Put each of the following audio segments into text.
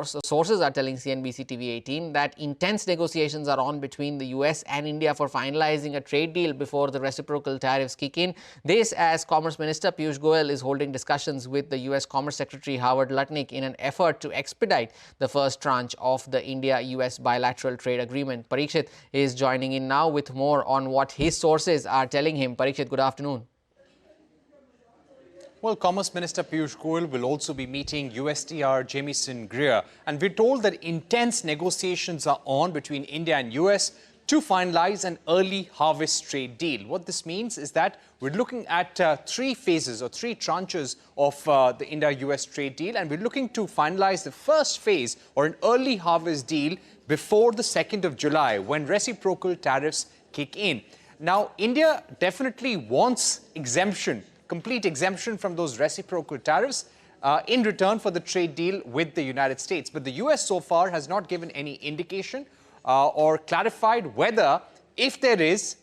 sources are telling CNBC-TV18 that intense negotiations are on between the US and India for finalizing a trade deal before the reciprocal tariffs kick in. This as Commerce Minister Piyush Goyal is holding discussions with the US Commerce Secretary Howard Lutnick in an effort to expedite the first tranche of the India-US bilateral trade agreement. Parikshit is joining in now with more on what his sources are telling him. Parikshit, good afternoon. Well, Commerce Minister Piyush Goyal will also be meeting USTR Jamieson Greer, and we're told that intense negotiations are on between India and US to finalize an early harvest trade deal. What this means is that we're looking at three phases or three tranches of the India-US trade deal, and we're looking to finalize the first phase or an early harvest deal before the 2nd of July when reciprocal tariffs kick in. Now, India definitely wants complete exemption from those reciprocal tariffs in return for the trade deal with the United States. But the US so far has not given any indication or clarified whether, if there is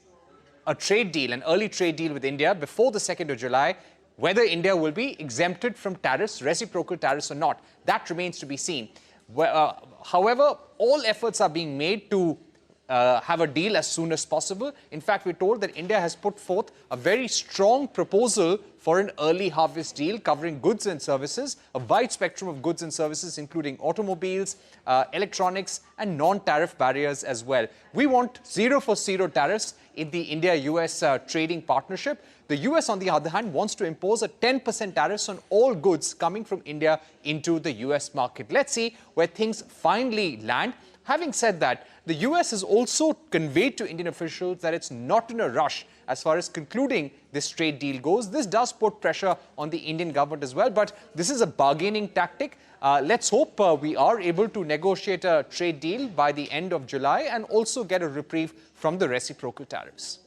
a trade deal, an early trade deal with India before the 2nd of July, whether India will be exempted from tariffs, reciprocal tariffs or not. That remains to be seen. However, all efforts are being made to have a deal as soon as possible. In fact, we're told that India has put forth a very strong proposal for an early harvest deal covering goods and services, a wide spectrum of goods and services, including automobiles, electronics, and non-tariff barriers as well. We want 0 for 0 tariffs in the India-US trading partnership. The US, on the other hand, wants to impose a 10% tariffs on all goods coming from India into the US market. Let's see where things finally land. Having said that, the US has also conveyed to Indian officials that it's not in a rush as far as concluding this trade deal goes. This does put pressure on the Indian government as well, but this is a bargaining tactic. Let's hope we are able to negotiate a trade deal by the end of July and also get a reprieve from the reciprocal tariffs.